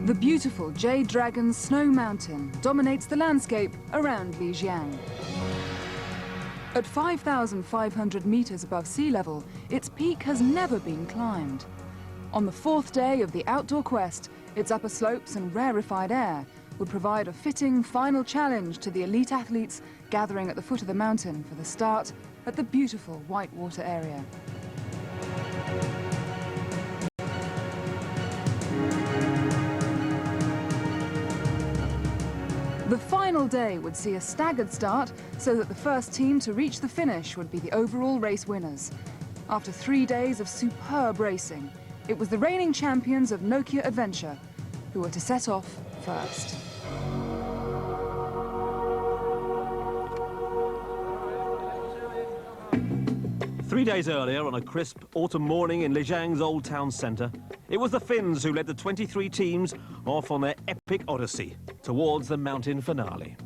The beautiful Jade Dragon Snow Mountain dominates the landscape around Lijiang. At 5,500 meters above sea level, its peak has never been climbed. On the fourth day of the outdoor quest, its upper slopes and rarefied air would provide a fitting final challenge to the elite athletes gathering at the foot of the mountain for the start at the beautiful whitewater area. The final day would see a staggered start so that the first team to reach the finish would be the overall race winners. After 3 days of superb racing, it was the reigning champions of Nokia Adventure who were to set off first. Three days earlier, on a crisp autumn morning in Lijiang's old town centre, it was the Finns who led the 23 teams off on their epic odyssey towards the mountain finale.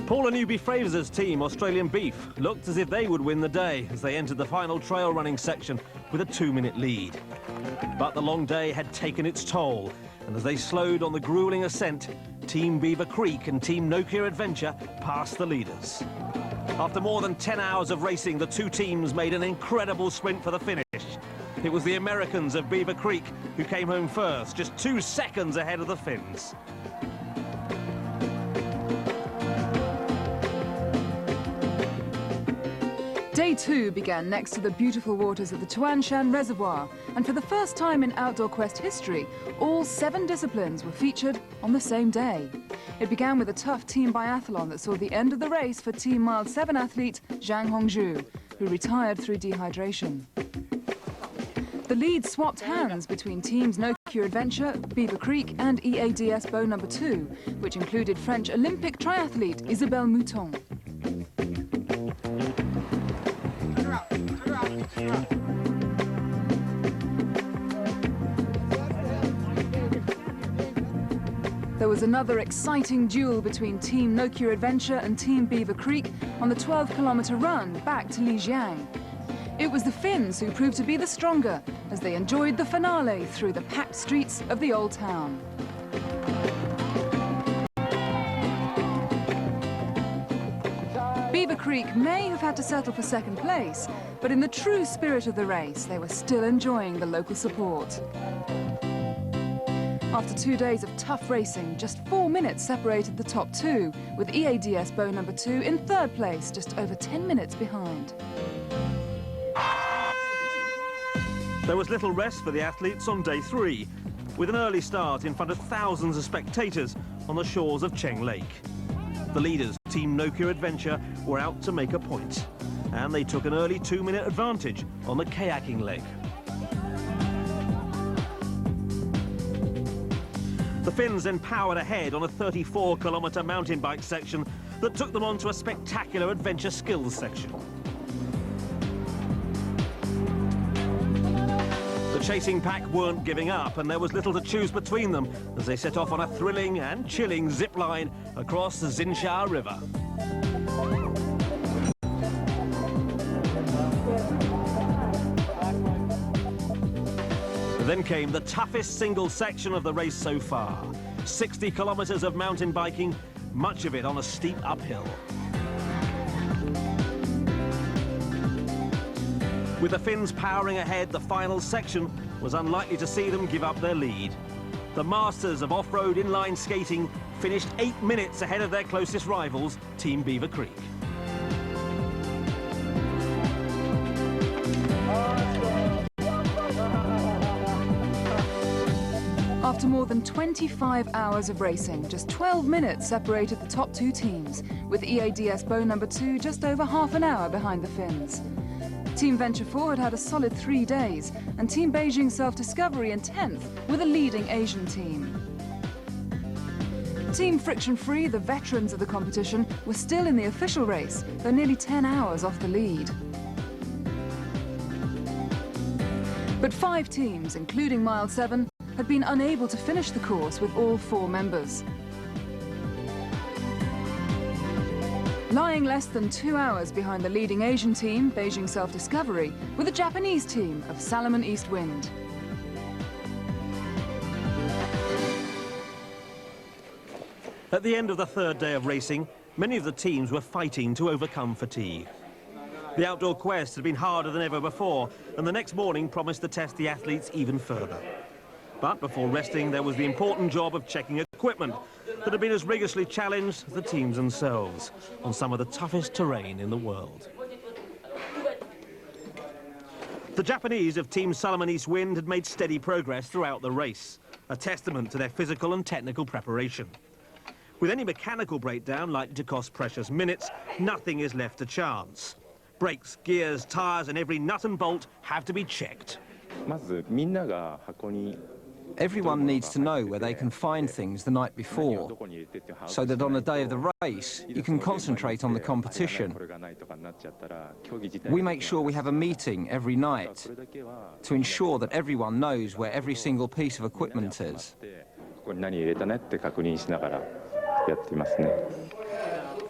Paul and Newby Fraser's team, Australian Beef, looked as if they would win the day as they entered the final trail running section with a 2-minute lead. But the long day had taken its toll, and as they slowed on the gruelling ascent, Team Beaver Creek and Team Nokia Adventure passed the leaders. After more than 10 hours of racing, the two teams made an incredible sprint for the finish. It was the Americans of Beaver Creek who came home first, just 2 seconds ahead of the Finns. Day 2 began next to the beautiful waters of the Tuanshan Reservoir, and for the first time in Outdoor Quest history, all 7 disciplines were featured on the same day. It began with a tough team biathlon that saw the end of the race for Team Mile 7 athlete Zhang Hongzhu, who retired through dehydration. The lead swapped hands between teams Nokia Adventure, Beaver Creek and EADS Bow No. 2, which included French Olympic triathlete Isabelle Mouton. There was another exciting duel between Team Nokia Adventure and Team Beaver Creek on the 12-kilometer run back to Lijiang. It was the Finns who proved to be the stronger as they enjoyed the finale through the packed streets of the old town. Beaver Creek may have had to settle for second place, but in the true spirit of the race, they were still enjoying the local support. After 2 days of tough racing, just 4 minutes separated the top 2, with EADS Bow No. 2 in third place, just over 10 minutes behind. There was little rest for the athletes on day 3, with an early start in front of thousands of spectators on the shores of Cheng Lake. The leaders, Team Nokia Adventure, were out to make a point, and they took an early 2-minute advantage on the kayaking leg. The Finns then powered ahead on a 34-kilometre mountain bike section that took them on to a spectacular adventure skills section. The chasing pack weren't giving up, and there was little to choose between them as they set off on a thrilling and chilling zip line across the Zinsha River. Then came the toughest single section of the race so far. 60 kilometres of mountain biking, much of it on a steep uphill. With the Finns powering ahead, the final section was unlikely to see them give up their lead. The masters of off-road inline skating finished 8 minutes ahead of their closest rivals, Team Beaver Creek. After more than 25 hours of racing, just 12 minutes separated the top 2 teams, with EADS Bow No. 2 just over half an hour behind the Finns. Team Venture 4 had had a solid 3 days, and Team Beijing Self-Discovery in 10th with a leading Asian team. Team Friction Free, the veterans of the competition, were still in the official race, though nearly 10 hours off the lead. But 5 teams, including Mile 7, had been unable to finish the course with all 4 members. lying less than 2 hours behind the leading Asian team, Beijing Self-Discovery, were the Japanese team of Salomon East Wind. At the end of the third day of racing, many of the teams were fighting to overcome fatigue. The outdoor quest had been harder than ever before, and the next morning promised to test the athletes even further. But before resting, there was the important job of checking equipment that had been as rigorously challenged as the teams themselves on some of the toughest terrain in the world. The Japanese of Team Salomon East Wind had made steady progress throughout the race, a testament to their physical and technical preparation. With any mechanical breakdown likely to cost precious minutes, nothing is left to chance. Brakes, gears, tyres and every nut and bolt have to be checked. Everyone needs to know where they can find things the night before, so that on the day of the race, you can concentrate on the competition. We make sure we have a meeting every night to ensure that everyone knows where every single piece of equipment is.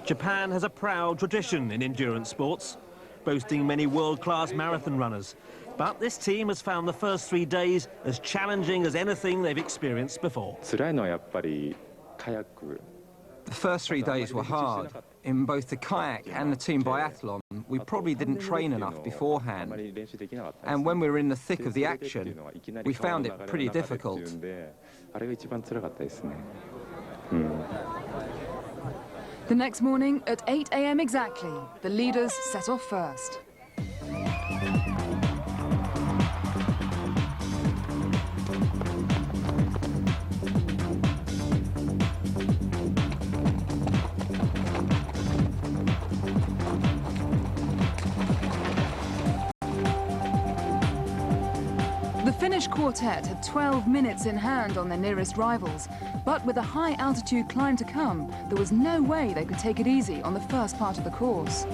Japan has a proud tradition in endurance sports, boasting many world-class marathon runners. But this team has found the first 3 days as challenging as anything they've experienced before. The first 3 days were hard. In both the kayak and the team biathlon, we probably didn't train enough beforehand. And when we were in the thick of the action, we found it pretty difficult. The next morning, at 8 a.m. exactly, the leaders set off first. The Finnish quartet had 12 minutes in hand on their nearest rivals, but with a high-altitude climb to come, there was no way they could take it easy on the first part of the course.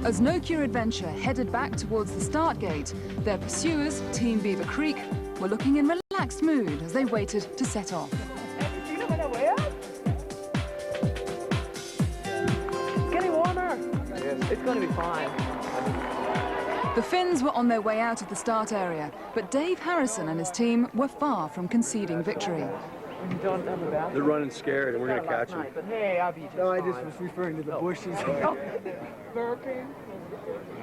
As No Cure Adventure headed back towards the start gate, their pursuers, Team Beaver Creek, were looking in relaxed mood as they waited to set off. It's getting warmer. It's going to be fine. The Finns were on their way out of the start area, but Dave Harrison and his team were far from conceding victory. They're running scared, and we're going to catch them. But hey, I'll be just No, I fine. just was referring to the bushes.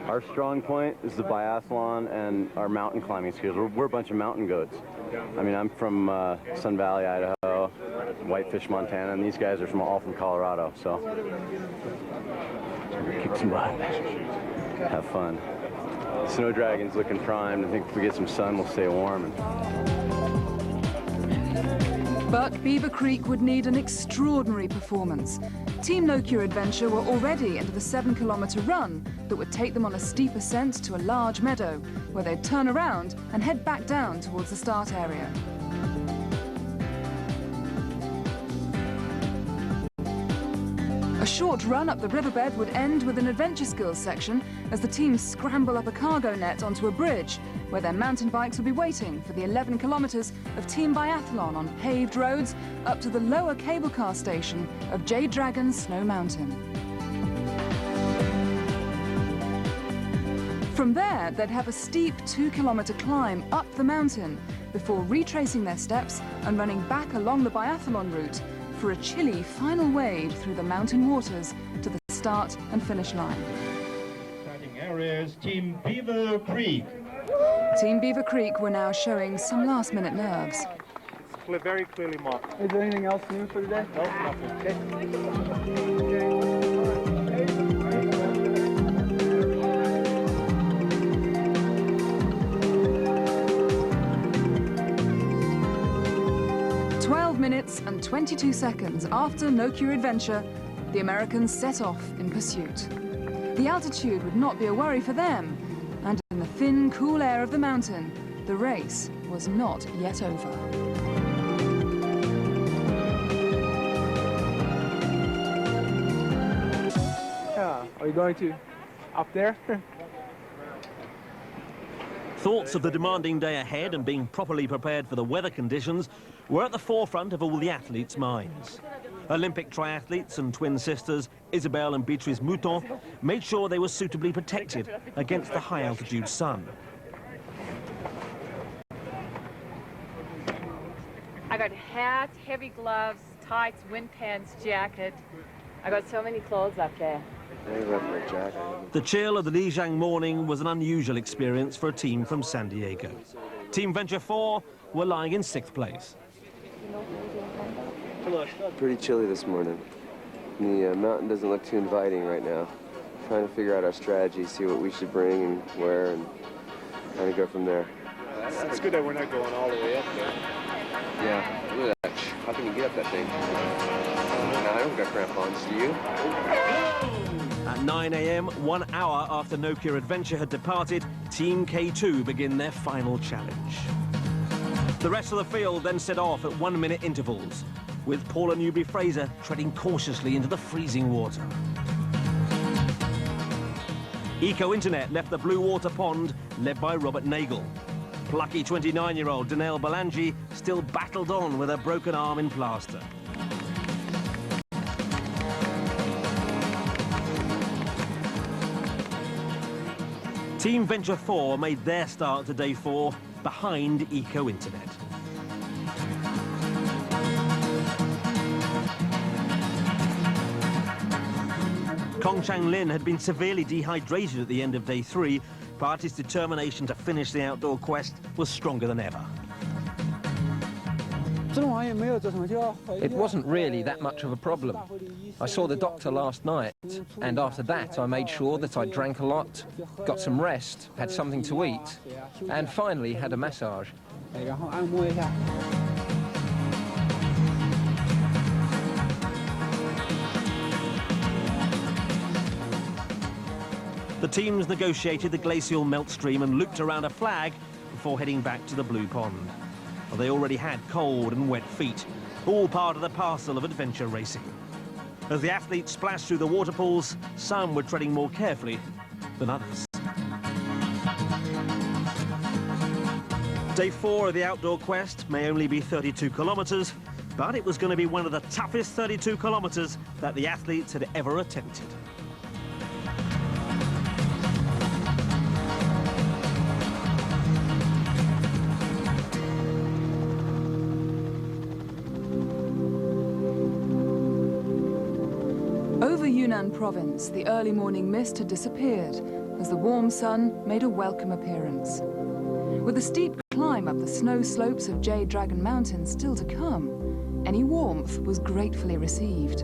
Our strong point is the biathlon and our mountain climbing skills. We're a bunch of mountain goats. I mean, I'm from Sun Valley, Idaho, Whitefish, Montana, and these guys are all from Colorado, so kick some butt, have fun. The Snow Dragon's looking primed. I think if we get some sun, we'll stay warm. But Beaver Creek would need an extraordinary performance. Team No Cure Adventure were already into the 7-kilometre run that would take them on a steep ascent to a large meadow, where they'd turn around and head back down towards the start area. A short run up the riverbed would end with an adventure skills section as the teams scramble up a cargo net onto a bridge, where their mountain bikes will be waiting for the 11 kilometres of Team Biathlon on paved roads up to the lower cable car station of Jade Dragon's Snow Mountain. From there, they'd have a steep 2-kilometre climb up the mountain before retracing their steps and running back along the biathlon route for a chilly final wade through the mountain waters to the start and finish line. Starting areas, Team Beaver Creek. Team Beaver Creek were now showing some last-minute nerves. Very clearly marked. Is there anything else new for today? No, nothing. Okay. 12 minutes and 22 seconds after No Cure Adventure, the Americans set off in pursuit. The altitude would not be a worry for them, and in the thin, cool air of the mountain, the race was not yet over. Yeah. Are you going to up there? Thoughts of the demanding day ahead and being properly prepared for the weather conditions were at the forefront of all the athletes' minds. Olympic triathletes and twin sisters Isabelle and Beatrice Mouton made sure they were suitably protected against the high-altitude sun. I got hats, heavy gloves, tights, wind pants, jacket. I got so many clothes up there. The chill of the Lijiang morning was an unusual experience for a team from San Diego. Team Venture 4 were lying in 6th place. Pretty chilly this morning. The mountain doesn't look too inviting right now. Trying to figure out our strategy, see what we should bring and where, and kind of go from there. It's good that we're not going all the way up there. Yeah, look at that. How can you get up that thing? No, I don't got crampons, do you? At 9 a.m., 1 hour after Nokia Adventure had departed, Team K2 begin their final challenge. The rest of the field then set off at 1-minute intervals, with Paula Newby-Fraser treading cautiously into the freezing water. Eco-Internet left the blue water pond, led by Robert Nagel. Plucky 29-year-old Danelle Balangi still battled on with a broken arm in plaster. Team Venture 4 made their start to day 4 behind Eco-Internet. Kong Chang Lin had been severely dehydrated at the end of day 3, but his determination to finish the outdoor quest was stronger than ever. It wasn't really that much of a problem. I saw the doctor last night, and after that I made sure that I drank a lot, got some rest, had something to eat, and finally had a massage. The teams negotiated the glacial melt stream and looped around a flag before heading back to the Blue Pond. Well, they already had cold and wet feet, all part of the parcel of adventure racing. As the athletes splashed through the water pools, some were treading more carefully than others. Day 4 of the outdoor quest may only be 32 kilometres, but it was going to be one of the toughest 32 kilometres that the athletes had ever attempted. Over Yunnan province, the early morning mist had disappeared as the warm sun made a welcome appearance. With a steep climb up the snow slopes of Jade Dragon Mountain still to come, any warmth was gratefully received.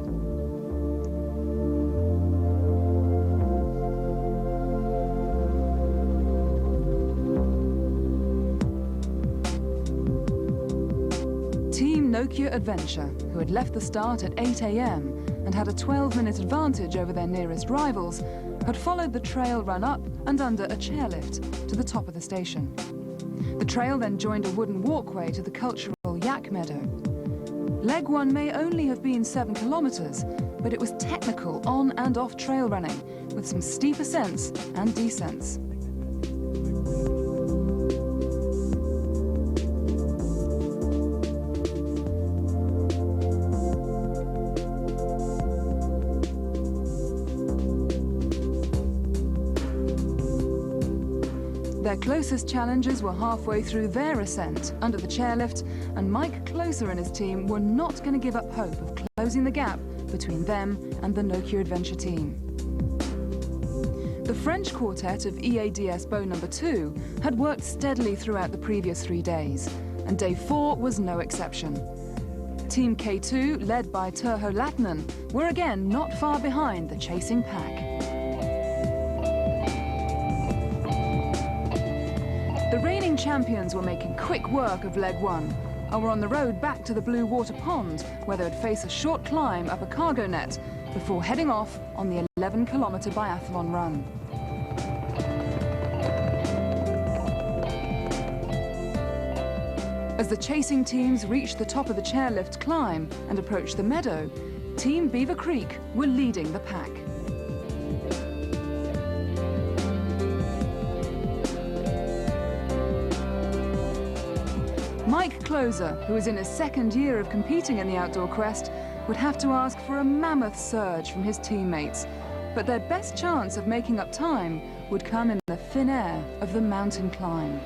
Team Nokia Adventure, who had left the start at 8 a.m. and had a 12-minute advantage over their nearest rivals, had followed the trail run up and under a chairlift to the top of the station. The trail then joined a wooden walkway to the cultural yak meadow. Leg 1 may only have been 7 kilometers, but it was technical on and off trail running, with some steep ascents and descents. Their closest challengers were halfway through their ascent under the chairlift, and Mike Closer and his team were not going to give up hope of closing the gap between them and the Nokia Adventure team. The French quartet of EADS Bow No. 2 had worked steadily throughout the previous 3 days, and day 4 was no exception. Team K2, led by Terho Latinen, were again not far behind the chasing pack. The reigning champions were making quick work of leg 1 and were on the road back to the Blue Water Pond, where they would face a short climb up a cargo net before heading off on the 11-kilometer biathlon run. As the chasing teams reached the top of the chairlift climb and approached the meadow, Team Beaver Creek were leading the pack. Mike Closer, who is in his second year of competing in the outdoor quest, would have to ask for a mammoth surge from his teammates. But their best chance of making up time would come in the thin air of the mountain climb.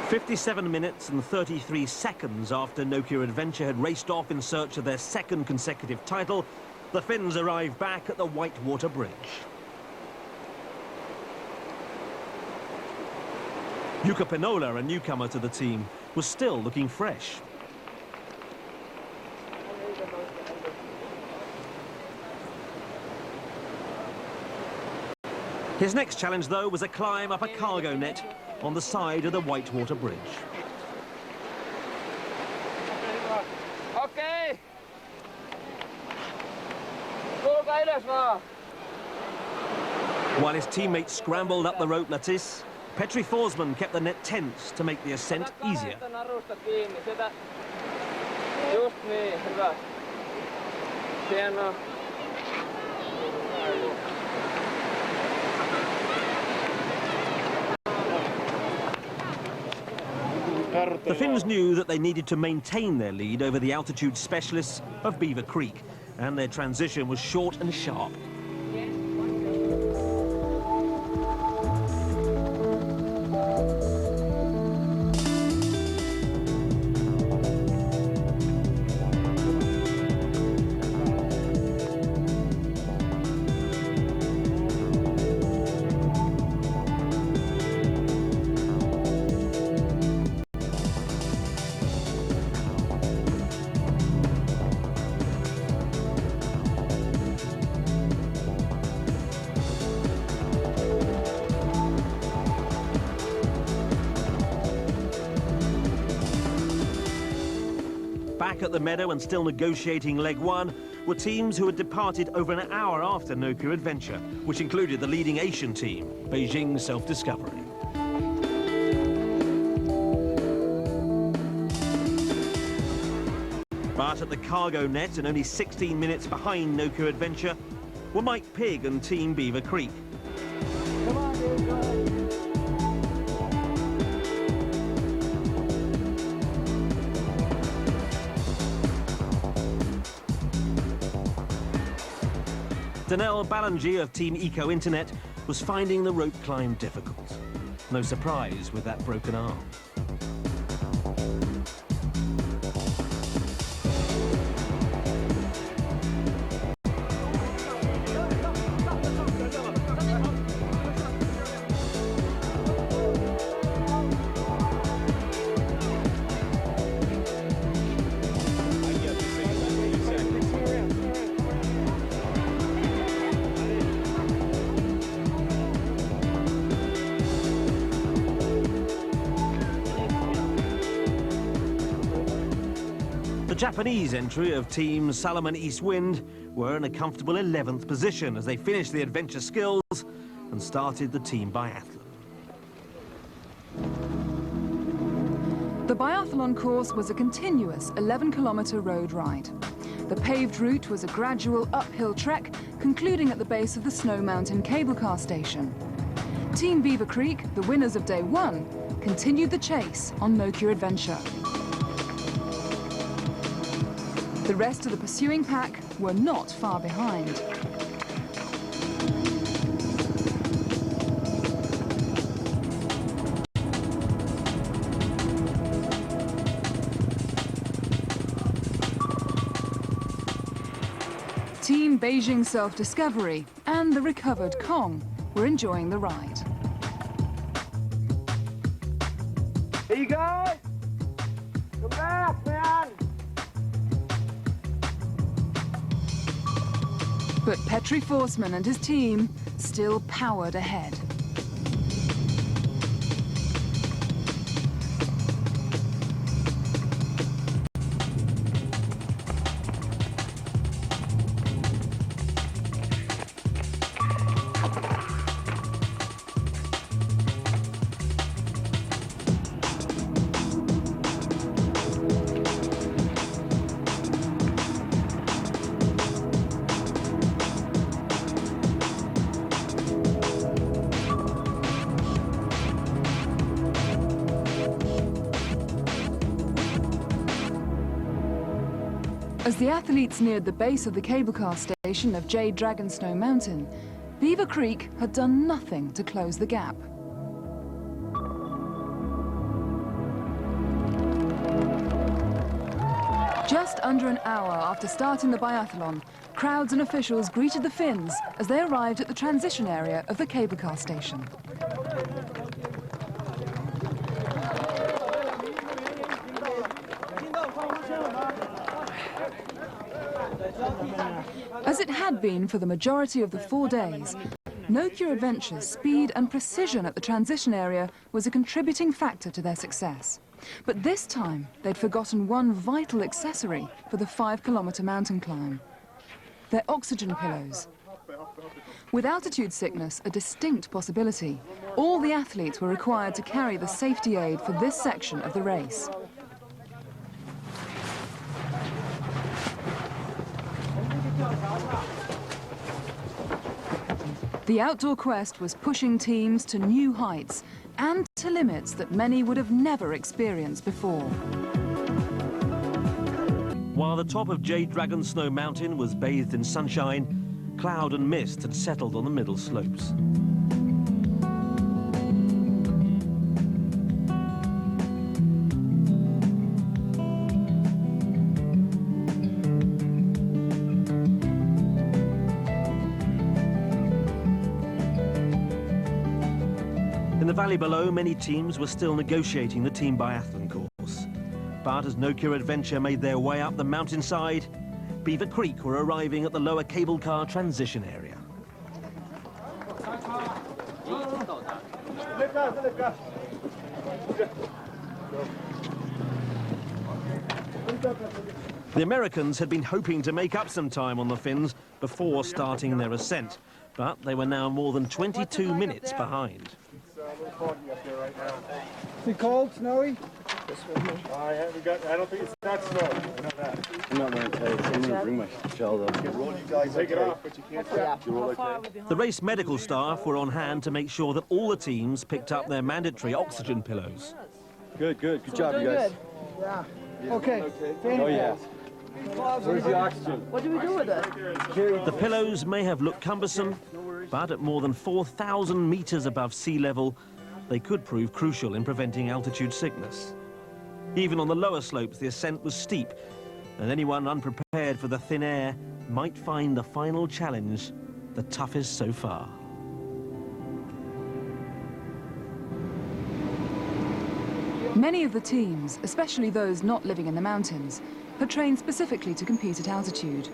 "57 minutes and 33 seconds after Nokia Adventure had raced off in search of their second consecutive title, the Finns arrived back at the Whitewater Bridge. Jukka Penola, a newcomer to the team, was still looking fresh. His next challenge, though, was a climb up a cargo net on the side of the Whitewater Bridge. Okay. Kulkaa ylös vaan. While his teammates scrambled up the rope lattice, Petri Forsman kept the net tense to make the ascent easier. Narusta kiinni. Sitä. Just niin, hyvä. Hienoa. The Finns knew that they needed to maintain their lead over the altitude specialists of Beaver Creek, and their transition was short and sharp. Back at the meadow and still negotiating leg one were teams who had departed over an hour after Nokia Adventure, which included the leading Asian team, Beijing Self-Discovery. But at the cargo net and only 16 minutes behind Nokia Adventure were Mike Pigg and Team Beaver Creek. Danelle Ballangy of Team Eco Internet was finding the rope climb difficult. No surprise with that broken arm. The Japanese entry of Team Salomon East Wind were in a comfortable 11th position as they finished the adventure skills and started the team biathlon. The biathlon course was a continuous 11-kilometre road ride. The paved route was a gradual uphill trek, concluding at the base of the Snow Mountain cable car station. Team Beaver Creek, the winners of day one, continued the chase on Nokia Adventure. The rest of the pursuing pack were not far behind. Team Beijing Self-Discovery and the recovered Kong were enjoying the ride. Hey, you guys! Come back, man! But Petri Forsman and his team still powered ahead. As the athletes neared the base of the cable car station of Jade Dragon Snow Mountain, Beaver Creek had done nothing to close the gap. Just under an hour after starting the biathlon, crowds and officials greeted the Finns as they arrived at the transition area of the cable car station. As it had been for the majority of the 4 days, Nokia Adventure's speed and precision at the transition area was a contributing factor to their success. But this time, they'd forgotten one vital accessory for the 5-kilometre mountain climb: their oxygen pillows. With altitude sickness a distinct possibility, all the athletes were required to carry the safety aid for this section of the race. The outdoor quest was pushing teams to new heights and to limits that many would have never experienced before. While the top of Jade Dragon Snow Mountain was bathed in sunshine, cloud and mist had settled on the middle slopes. In the valley below, many teams were still negotiating the team biathlon course. But as Nokia Adventure made their way up the mountainside, Beaver Creek were arriving at the lower cable car transition area. The Americans had been hoping to make up some time on the Finns before starting their ascent, but they were now more than 22 minutes behind. Is it cold, snowy? I don't think it's that snow. I know that. I'm not wearing tights. I'm going to bring my shell, though. Take it off, but you can't. The race medical staff were on hand to make sure that all the teams picked up their mandatory oxygen pillows. Good job, you guys. Yeah. Okay. Oh, yeah. Where's the oxygen? What do we do with it? The pillows may have looked cumbersome, but at more than 4,000 meters above sea level, they could prove crucial in preventing altitude sickness. Even on the lower slopes, the ascent was steep, and anyone unprepared for the thin air might find the final challenge the toughest so far. Many of the teams, especially those not living in the mountains, had trained specifically to compete at altitude.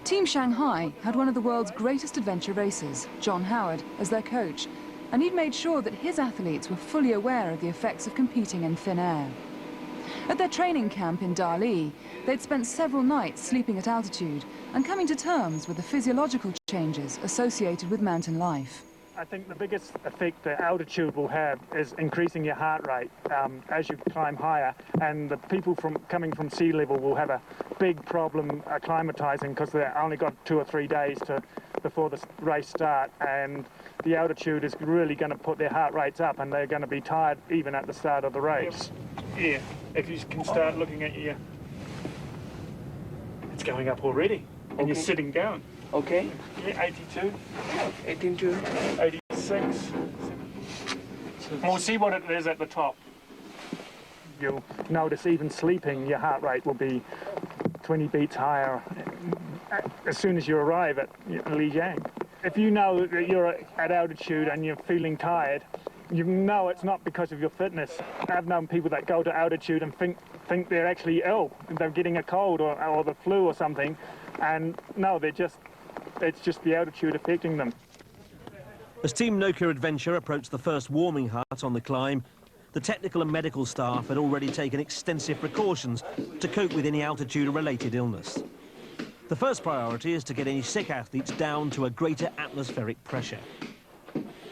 Team Shanghai had one of the world's greatest adventure racers, John Howard, as their coach, and he'd made sure that his athletes were fully aware of the effects of competing in thin air. At their training camp in Dali, they'd spent several nights sleeping at altitude and coming to terms with the physiological changes associated with mountain life. I think the biggest effect that altitude will have is increasing your heart rate as you climb higher, and the people coming from sea level will have a big problem acclimatizing because they've only got 2 or 3 days before the race start, and the altitude is really going to put their heart rates up, and they're going to be tired even at the start of the race. Yeah, if you can start looking at your... It's going up already, and you're sitting down. Okay. Yeah, 82. 82. 86. We'll see what it is at the top. You'll notice even sleeping, your heart rate will be 20 beats higher as soon as you arrive at Lijiang. If you know that you're at altitude and you're feeling tired, you know it's not because of your fitness. I've known people that go to altitude and think they're actually ill. They're getting a cold or the flu or something, and no, it's just the altitude affecting them. As Team Nokia Adventure approached the first warming hut on the climb, the technical and medical staff had already taken extensive precautions to cope with any altitude-related illness. The first priority is to get any sick athletes down to a greater atmospheric pressure.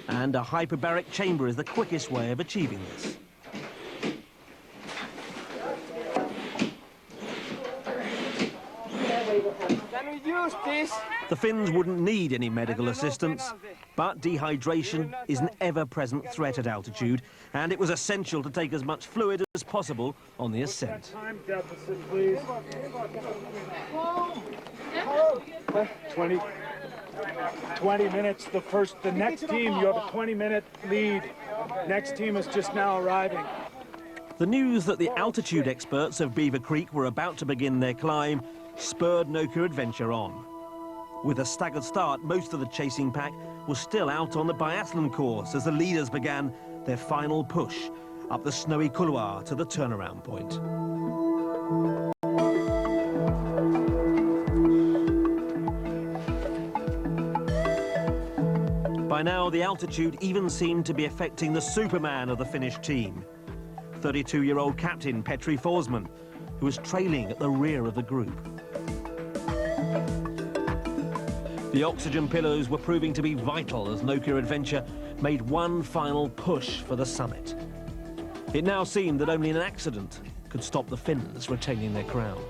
And a hyperbaric chamber is the quickest way of achieving this. The Finns wouldn't need any medical assistance, but dehydration is an ever-present threat at altitude, and it was essential to take as much fluid as possible on the ascent. Time deficit, please. 20 minutes. The next team, you have a 20-minute lead. Next team is just now arriving. The news that the altitude experts of Beaver Creek were about to begin their climb spurred Nokia Adventure on. With a staggered start, most of the chasing pack was still out on the biathlon course as the leaders began their final push up the snowy couloir to the turnaround point. By now, the altitude even seemed to be affecting the Superman of the Finnish team, 32-year-old captain Petri Forsman, who was trailing at the rear of the group. The oxygen pillows were proving to be vital as Nokia Adventure made one final push for the summit. It now seemed that only an accident could stop the Finns retaining their crown.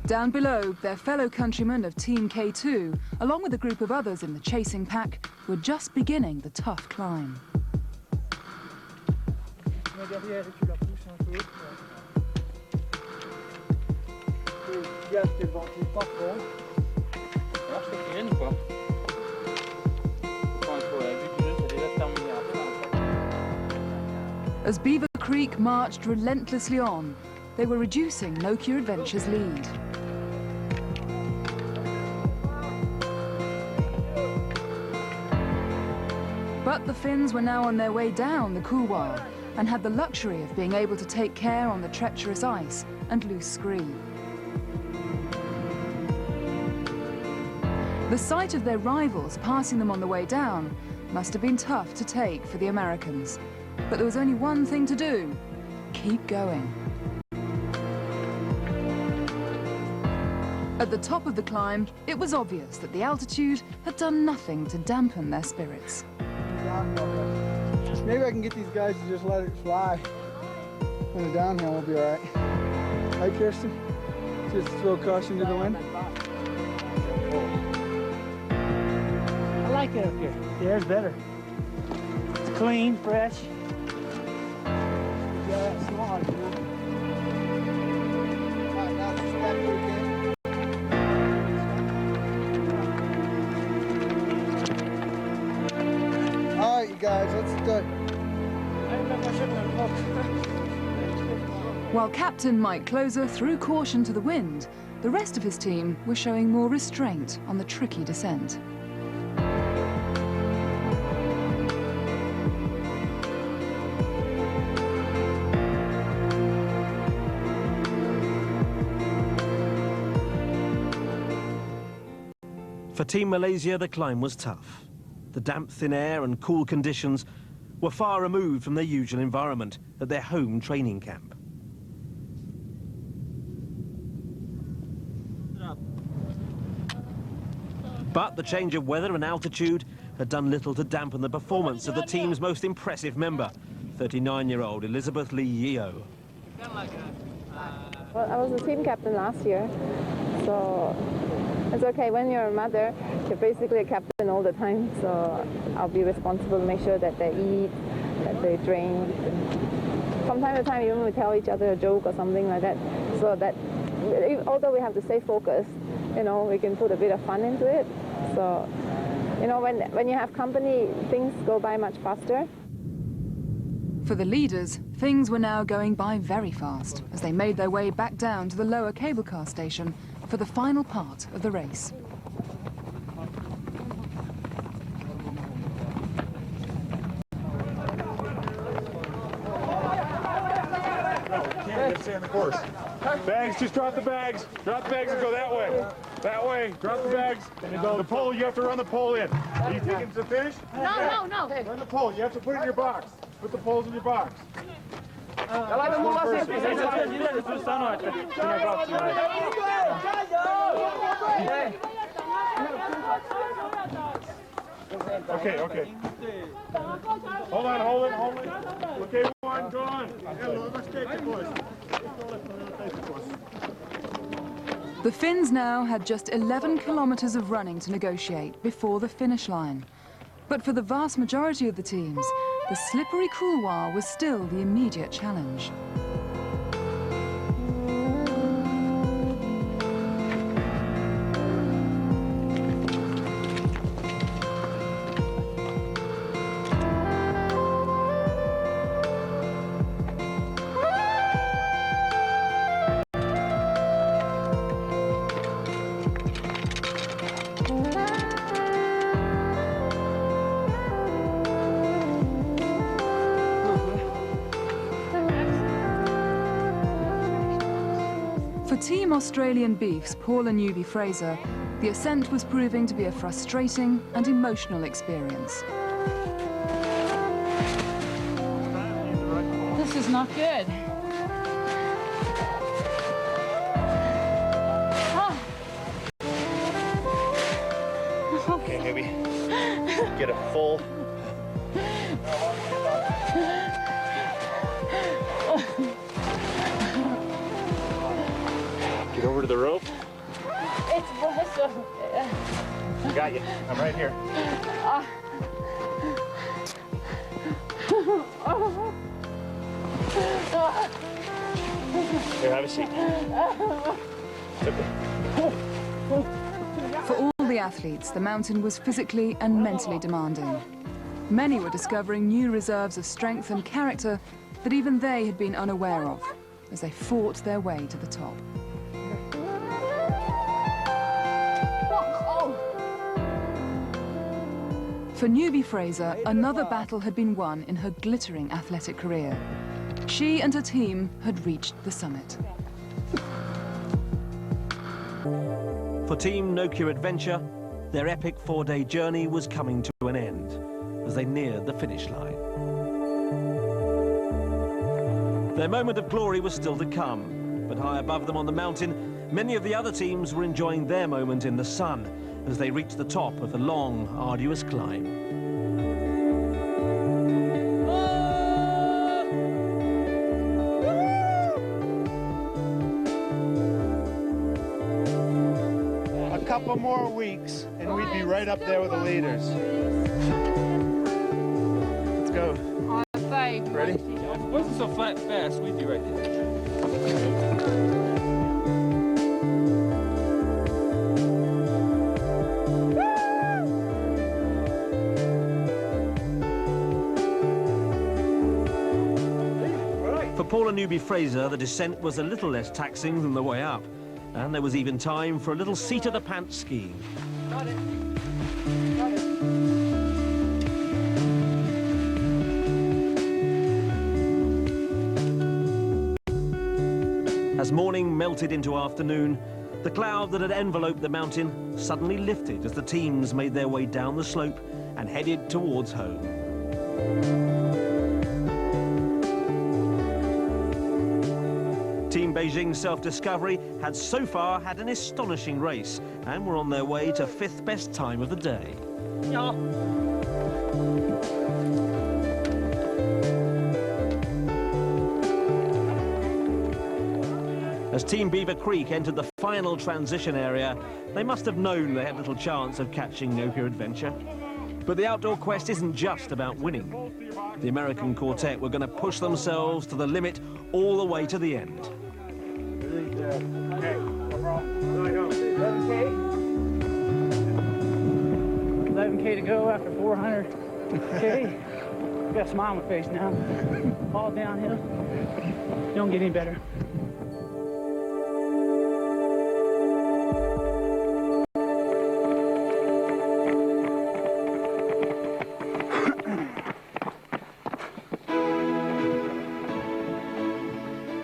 Down below, their fellow countrymen of Team K2, along with a group of others in the chasing pack, were just beginning the tough climb. As Beaver Creek marched relentlessly on, they were reducing Nokia Adventure's lead. But the Finns were now on their way down the couloir and had the luxury of being able to take care on the treacherous ice and loose scree. The sight of their rivals passing them on the way down must have been tough to take for the Americans. But there was only one thing to do: keep going. At the top of the climb, it was obvious that the altitude had done nothing to dampen their spirits. Maybe I can get these guys to just let it fly. On the downhill, we'll be all right. Hi, Kirsten. Just throw caution to the wind. I like it up here. The air's better. It's clean, fresh. Yeah, it's small, you know. All right, now just back here again. All right, you guys, let's do it. While Captain Mike Closer threw caution to the wind, the rest of his team were showing more restraint on the tricky descent. For Team Malaysia, the climb was tough. The damp, thin air and cool conditions were far removed from their usual environment at their home training camp. But the change of weather and altitude had done little to dampen the performance of the team's most impressive member, 39-year-old Elizabeth Lee Yeo. Well, I was the team captain last year, so it's okay. When you're a mother, you're basically a captain all the time, so I'll be responsible to make sure that they eat, that they drink. And from time to time, even we tell each other a joke or something like that, so that although we have to stay focused, you know, we can put a bit of fun into it. So, you know, when you have company, things go by much faster. For the leaders, things were now going by very fast as they made their way back down to the lower cable car station for the final part of the race. Stay on the course. Bags, just drop the bags. Drop the bags and go that way. That way. Drop the bags. And go the pole, you have to run the pole in. Are you taking to finish? No. Run the pole. You have to put it in your box. Put the poles in your box. Okay. Hold on. Okay, one, go on. The Finns now had just 11 kilometers of running to negotiate before the finish line. But for the vast majority of the teams, the slippery couloir was still the immediate challenge. For Team Australian Beef's Paula Newby-Fraser, the ascent was proving to be a frustrating and emotional experience. This is not good. Okay, maybe get a full. Get over to the rope. It's awesome. I got you. I'm right here. Here, have a seat. It's okay. For all the athletes, the mountain was physically and mentally demanding. Many were discovering new reserves of strength and character that even they had been unaware of as they fought their way to the top. For Newby-Fraser, another battle had been won in her glittering athletic career. She and her team had reached the summit. For Team No Cure Adventure, their epic 4-day journey was coming to an end as they neared the finish line. Their moment of glory was still to come, but high above them on the mountain, many of the other teams were enjoying their moment in the sun as they reached the top of the long, arduous climb. A couple more weeks, and we'd be right up there with the leaders. Let's go. Ready? If it wasn't so flat fast, we'd be right there. For Paula Newby-Fraser, the descent was a little less taxing than the way up, and there was even time for a little seat-of-the-pants skiing. As morning melted into afternoon, the cloud that had enveloped the mountain suddenly lifted as the teams made their way down the slope and headed towards home. Team Beijing's Self-Discovery had so far had an astonishing race and were on their way to 5th best time of the day. As Team Beaver Creek entered the final transition area, they must have known they had little chance of catching No Cure Adventure. But the outdoor quest isn't just about winning. The American quartet were going to push themselves to the limit all the way to the end. 11K to go after 400. Okay, got a smile on my face now. All downhill. Don't get any better.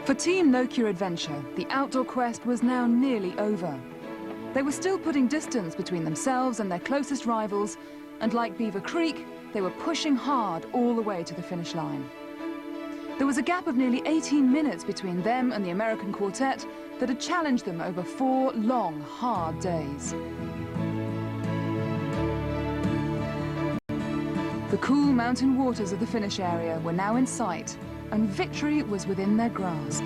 For Team No Cure Adventure, the outdoor quest was now nearly over. They were still putting distance between themselves and their closest rivals, and like Beaver Creek, they were pushing hard all the way to the finish line. There was a gap of nearly 18 minutes between them and the American quartet that had challenged them over 4 long, hard days. The cool mountain waters of the finish area were now in sight, and victory was within their grasp.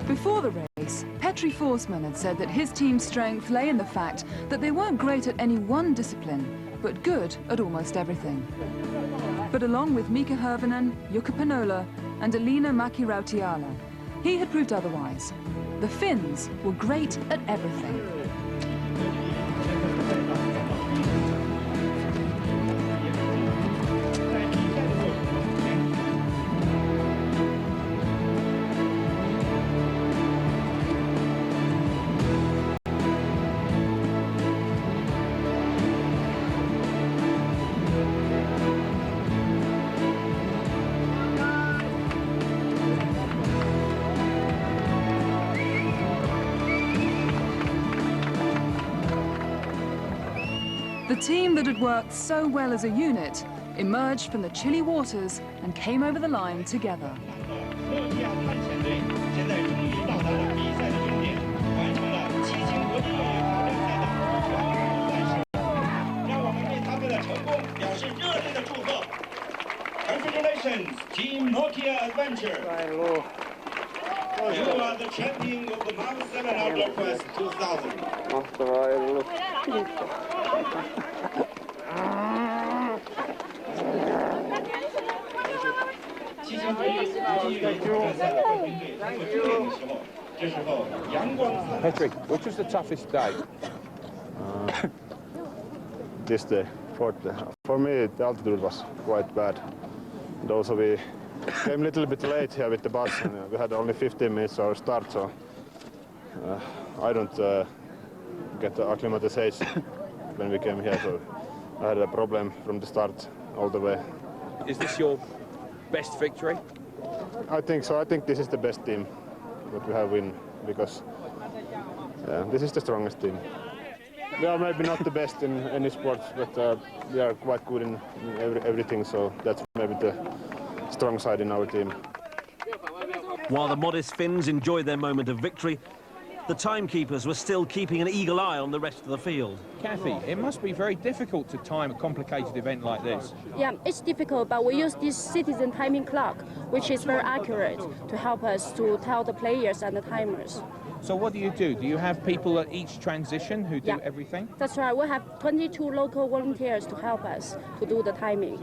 Before the race, Petri Forsman had said that his team's strength lay in the fact that they weren't great at any one discipline, but good at almost everything. But along with Mika Hirvonen, Jukka Panola and Elina Mäki-Rautiala, he had proved otherwise. The Finns were great at everything. The team that had worked so well as a unit emerged from the chilly waters and came over the line together. Congratulations, Team Nokia Adventure. You are the champion of the Marvel 7 Outdoor Quest 2000. Patrick, which was the toughest day? This day, fourth day. For me, the altitude was quite bad. And also we came a little bit late here with the bus, and we had only 15 minutes to our start, so I don't get the acclimatization when we came here, so I had a problem from the start all the way. Is this your best victory? I think so. I think this is the best team that we have win, because this is the strongest team. We are maybe not the best in any sports, but we are quite good in everything, so that's maybe the strong side in our team. While the modest Finns enjoyed their moment of victory, the timekeepers were still keeping an eagle eye on the rest of the field. Kathy, it must be very difficult to time a complicated event like this. Yeah, it's difficult, but we use this citizen timing clock, which is very accurate to help us to tell the players and the timers. So what do? Do you have people at each transition who do everything? That's right. We have 22 local volunteers to help us to do the timing.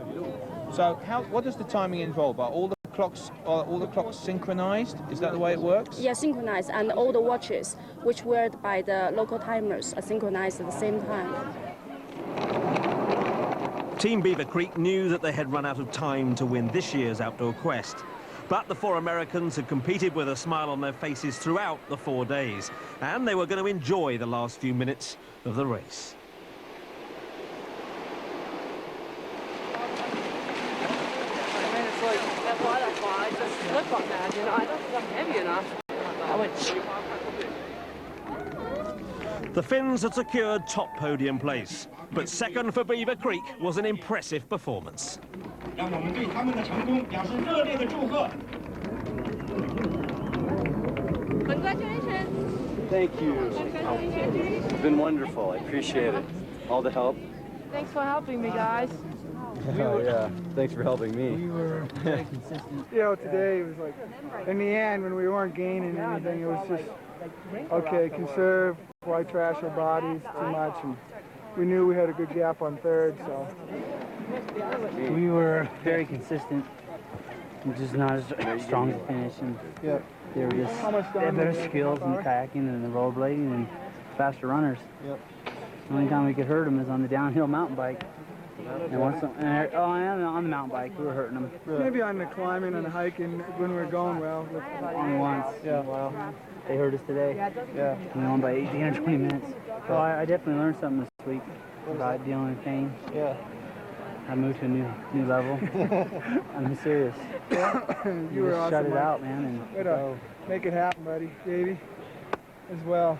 So what does the timing involve? Are all the clocks synchronized? Is that the way it works? Yeah, synchronized, and all the watches, which were by the local timers, are synchronized at the same time. Team Beaver Creek knew that they had run out of time to win this year's outdoor quest. But the four Americans had competed with a smile on their faces throughout the 4 days, and they were going to enjoy the last few minutes of the race. The Finns had secured top podium place, but second for Beaver Creek was an impressive performance. Congratulations! Thank you. It's been wonderful. I appreciate it. All the help. Thanks for helping me, guys. Yeah, thanks for helping me. We were very consistent. You know, today it was like, in the end, when we weren't gaining anything, it was just, okay, conserve, why trash our bodies too much, and we knew we had a good gap on third, so. We were very consistent, and just not as strong to finish, and they were just, they had better skills in kayaking and the rollerblading and faster runners. Yep. The only time we could hurt them is on the downhill mountain bike. And once, and on the mountain bike, we were hurting them. Maybe on the climbing and the hiking when we were going well. Only once. Yeah. Well, they hurt us today. Yeah. We won by 18 or 20 minutes. So I definitely learned something this week about dealing with pain. Yeah. I moved to a new level. I'm serious. You were just awesome, shut it Mike. out, man, and Way to go. make it happen, buddy. Davey, as well.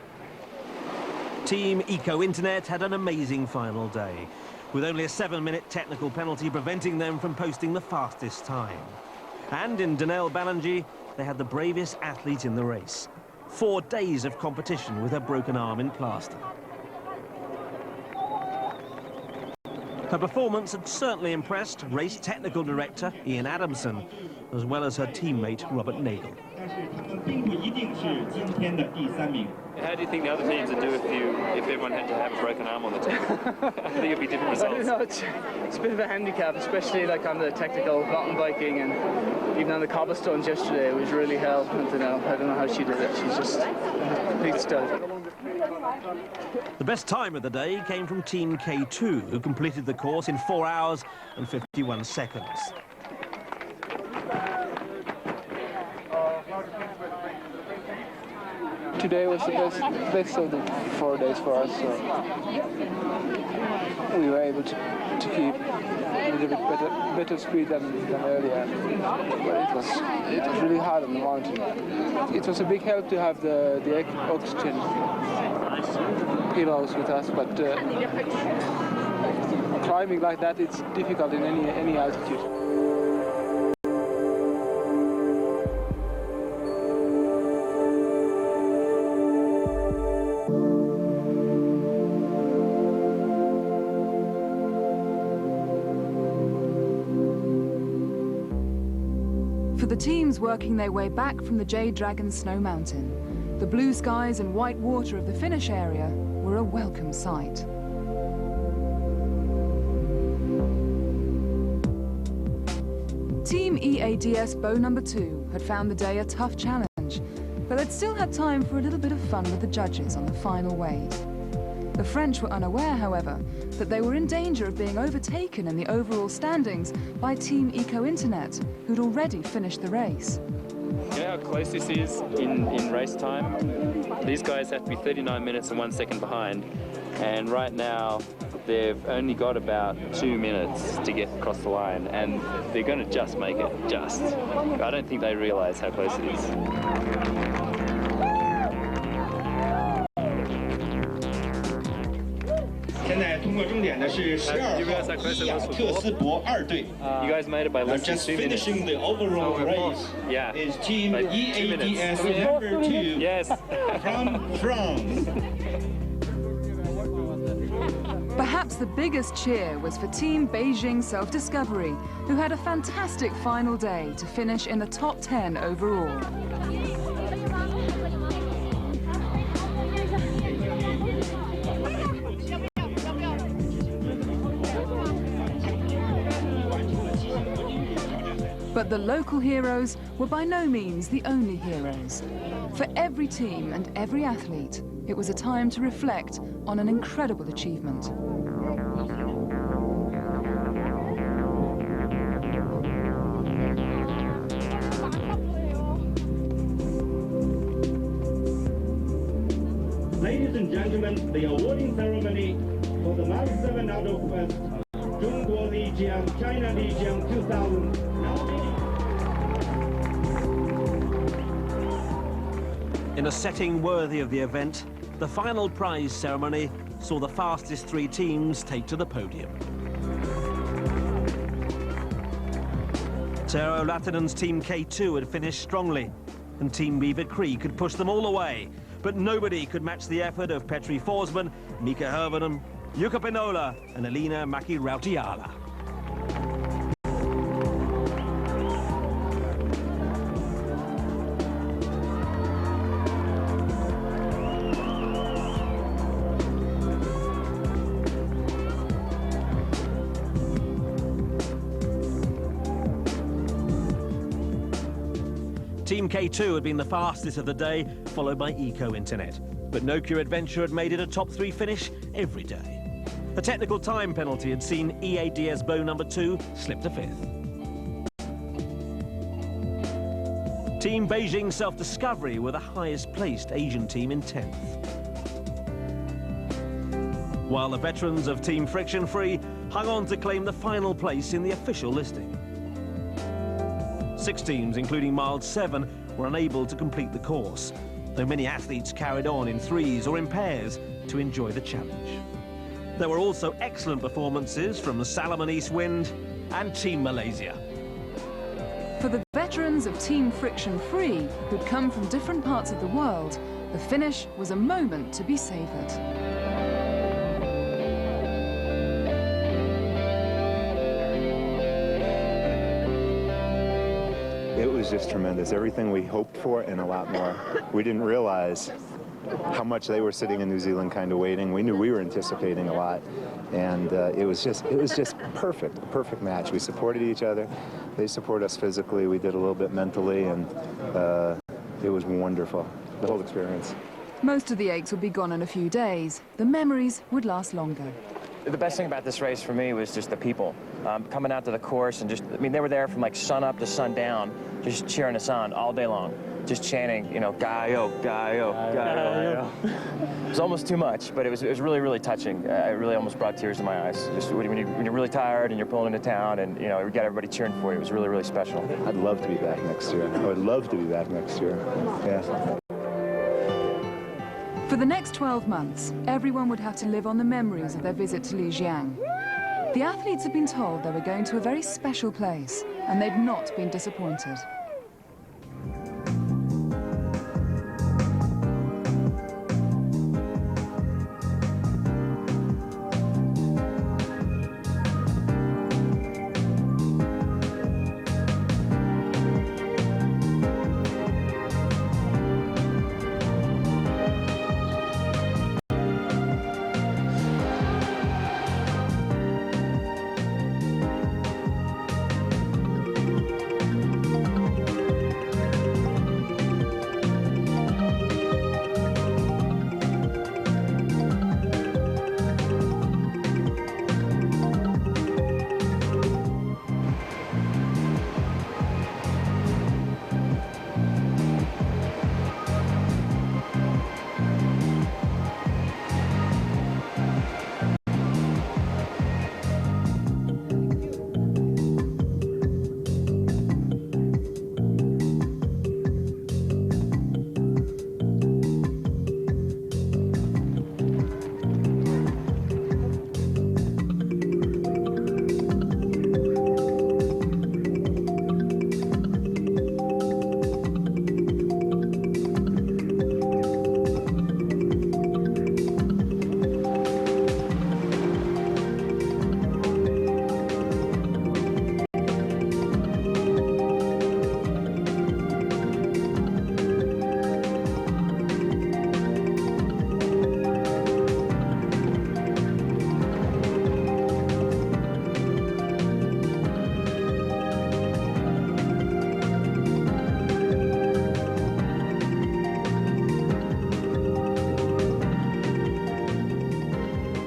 Team Eco Internet had an amazing final day, with only a 7-minute technical penalty preventing them from posting the fastest time. And in Danelle Balangi, they had the bravest athlete in the race. 4 days of competition with her broken arm in plaster. Her performance had certainly impressed race technical director Ian Adamson, as well as her teammate Robert Nagel. How do you think the other teams would do if everyone had to have a broken arm on the team? I think it'd be different results. I don't know, it's a bit of a handicap, especially like on the technical mountain biking and even on the cobblestones yesterday. It was really hell. I don't know how she did it. She's just a complete stud. The best time of the day came from Team K2, who completed the course in 4 hours and 51 seconds. Today was the best of the 4 days for us, so we were able to keep a little bit better speed than earlier. But it was really hard on the mountain. It was a big help to have the oxygen pillows with us, but climbing like that, it's difficult in any altitude. For the teams working their way back from the Jade Dragon Snow Mountain, the blue skies and white water of the finish area were a welcome sight. Team EADS Bow No. 2 had found the day a tough challenge, but they'd still had time for a little bit of fun with the judges on the final weight. The French were unaware, however, that they were in danger of being overtaken in the overall standings by Team Eco Internet, who'd already finished the race. You know how close this is in race time? These guys have to be 39 minutes and 1 second behind, and right now they've only got about 2 minutes to get across the line, and they're going to just make it, just. I don't think they realise how close it is. 现在通过终点的是12号伊亚特斯伯2队。 You guys made it by less than Just 2 minutes. finishing the overall race Yeah. is Team Like 2 minutes. EADS number 2 Yes. from France. Perhaps the biggest cheer was for Team Beijing Self-Discovery, who had a fantastic final day to finish in the top 10 overall. But the local heroes were by no means the only heroes. For every team and every athlete, it was a time to reflect on an incredible achievement. Ladies and gentlemen, the awarding ceremony for the last 7 out of West Zhongguo Lijiang China Lijiang 2000. In a setting worthy of the event, the final prize ceremony saw the fastest 3 teams take to the podium. Tero Latinen's Team K2 had finished strongly, and Team Beaver Creek could push them all away. But nobody could match the effort of Petri Forsman, Mika Hervonen, Jukka Pinola and Elina Mäki-Rautiala. Team K2 had been the fastest of the day, followed by Eco Internet. But Nokia Adventure had made it a top 3 finish every day. A technical time penalty had seen EADS Bow No. 2 slip to 5th. Team Beijing Self-Discovery were the highest placed Asian team in 10th. while the veterans of Team Friction Free hung on to claim the final place in the official listing. 6 teams, including Mild 7, were unable to complete the course, though many athletes carried on in threes or in pairs to enjoy the challenge. There were also excellent performances from Salomon East Wind and Team Malaysia. For the veterans of Team Friction Free, who'd come from different parts of the world, the finish was a moment to be savoured. It was just tremendous. Everything we hoped for and a lot more. We didn't realize how much they were sitting in New Zealand kind of waiting. We knew we were anticipating a lot, and it was just perfect, a perfect match. We supported each other. They support us physically. We did a little bit mentally, and it was wonderful, the whole experience. Most of the aches would be gone in a few days. The memories would last longer. The best thing about this race for me was just the people coming out to the course, and they were there from like sun up to sundown, just cheering us on all day long, just chanting, you know, "Gaio, Gaio, Gaio." It was almost too much, but it was really, really touching. It really almost brought tears to my eyes. Just when you're really tired and you're pulling into town, and you know, you got everybody cheering for you. It was really, really special. I'd love to be back next year. I would love to be back next year. Yeah. For the next 12 months, everyone would have to live on the memories of their visit to Lijiang. The athletes had been told they were going to a very special place, and they'd not been disappointed.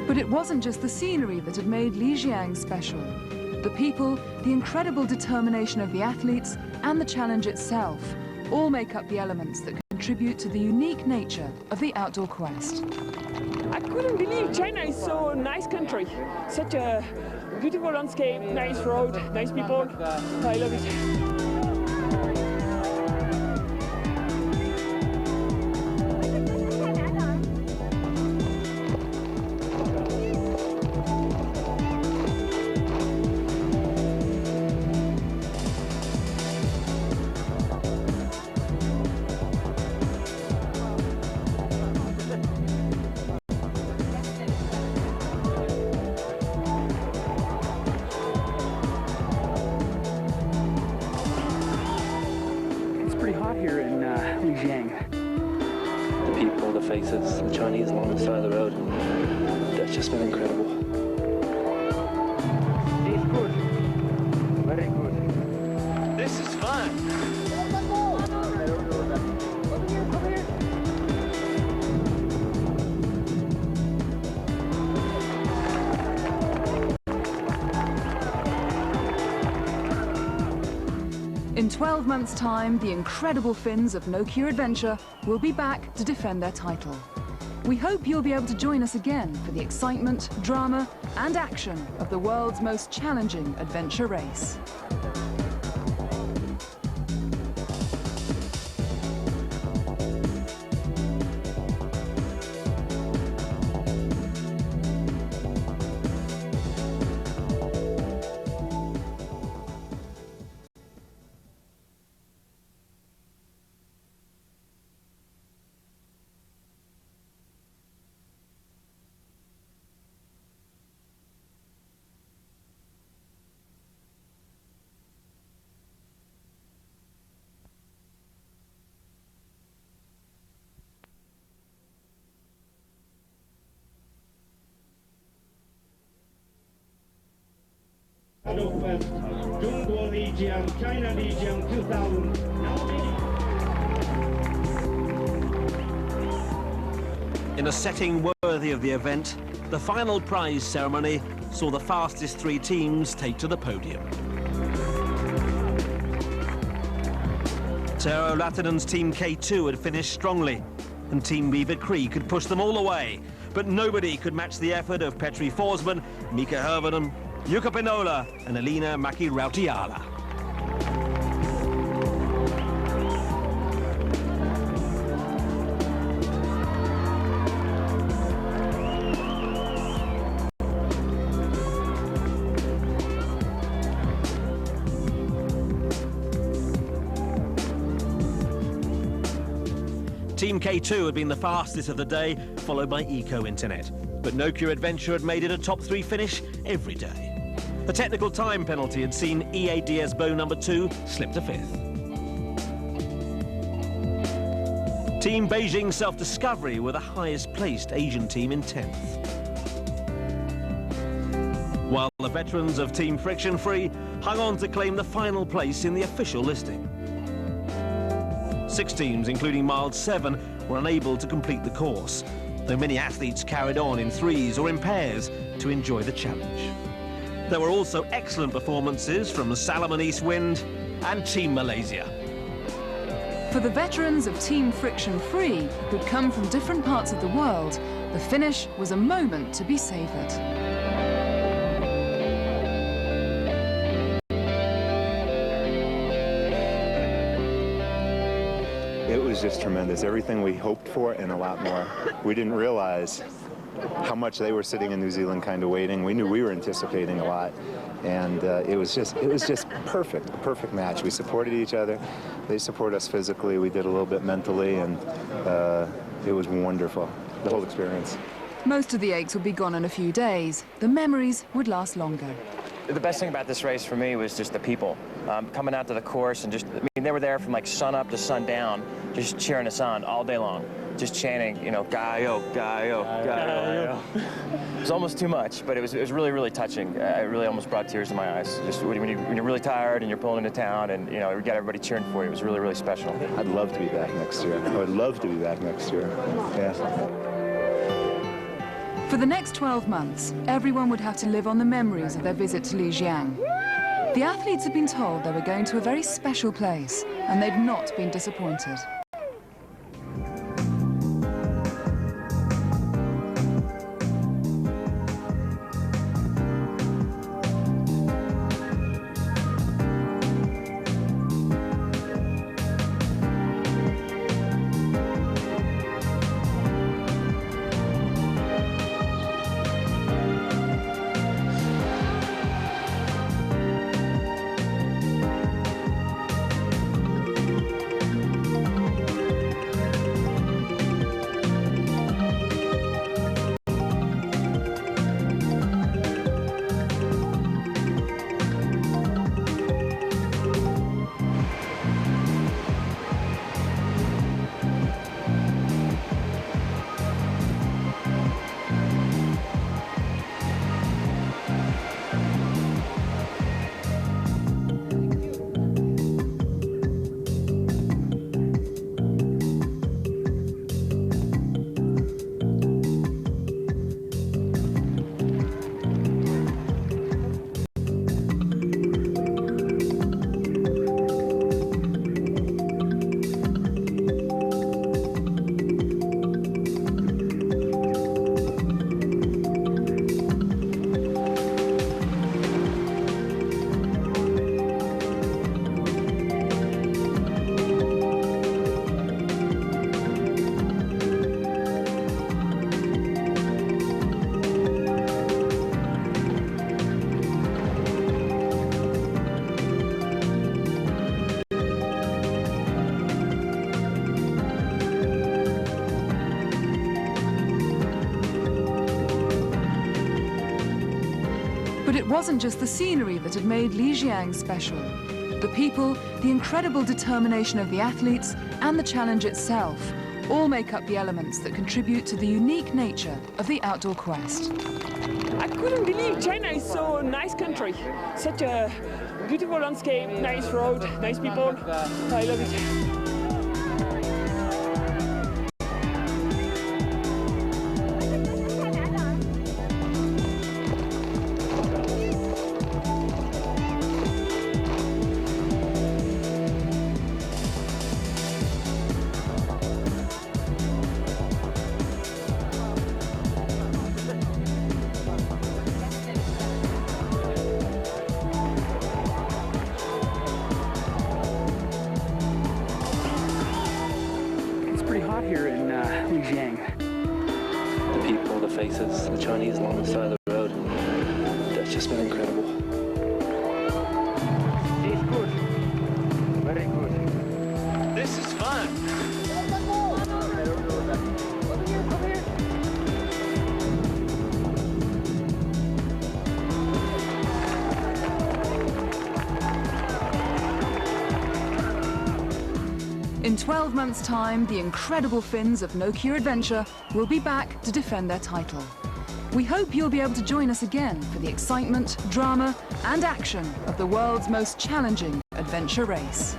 But it wasn't just the scenery that had made Lijiang special. The people, the incredible determination of the athletes, and the challenge itself all make up the elements that contribute to the unique nature of the outdoor quest. I couldn't believe China is so a nice country. Such a beautiful landscape, nice road, nice people. I love it. Here in Lijiang. The people, the faces, the Chinese along the side of the road, that's just been incredible. It's good. Very good. This is fun. In 12 months' time, the incredible Finns of No Cure Adventure will be back to defend their title. We hope you'll be able to join us again for the excitement, drama, and action of the world's most challenging adventure race. Northwest, Zhongguo Lijiang, China Lijiang 2000. In a setting worthy of the event, the final prize ceremony saw the fastest 3 teams take to the podium. Tero Latinen's Team K2 had finished strongly, and Team Beaver Creek could push them all away, but nobody could match the effort of Petri Forsman, Mika Hervonen, Jukka Pinola and Elina Mäki-Rautiala. Team K2 had been the fastest of the day, followed by Eco Internet. But Nokia Adventure had made it a top 3 finish every day. The technical time penalty had seen EADS Bow number 2 slip to 5th. Team Beijing Self-Discovery were the highest placed Asian team in 10th. While the veterans of Team Friction Free hung on to claim the final place in the official listing. 6 teams, including Mild 7, were unable to complete the course, though many athletes carried on in 3s or in pairs to enjoy the challenge. There were also excellent performances from Salomon East Wind and Team Malaysia. For the veterans of Team Friction Free, who'd come from different parts of the world, the finish was a moment to be savoured. It was just tremendous. Everything we hoped for and a lot more. We didn't realize how much they were sitting in New Zealand kind of waiting. We knew we were anticipating a lot, and it was just perfect, a perfect match. We supported each other. They support us physically. We did a little bit mentally, and it was wonderful, the whole experience. Most of the aches would be gone in a few days. The memories would last longer. The best thing about this race for me was just the people. Coming out to the course and they were there from like sun up to sundown, just cheering us on all day long. Just chanting, Gaio, Gaio, Gaio. It was almost too much, but it was really, really touching. It really almost brought tears to my eyes. Just when you're really tired and you're pulling into town and, you got everybody cheering for you. It was really, really special. I'd love to be back next year. I would love to be back next year. Yeah. For the next 12 months, everyone would have to live on the memories of their visit to Lijiang. The athletes had been told they were going to a very special place, and they'd not been disappointed. But it wasn't just the scenery that had made Lijiang special. The people, the incredible determination of the athletes, and the challenge itself all make up the elements that contribute to the unique nature of the outdoor quest. I couldn't believe China is so nice country. Such a beautiful landscape, nice road, nice people. I love it. Pretty hot here in Lijiang. The people, the faces, the Chinese along the side of the road. That's just been incredible. It's good. Very good. This is fun. In 12 months' time, the incredible Finns of No Cure Adventure will be back to defend their title. We hope you'll be able to join us again for the excitement, drama, and action of the world's most challenging adventure race.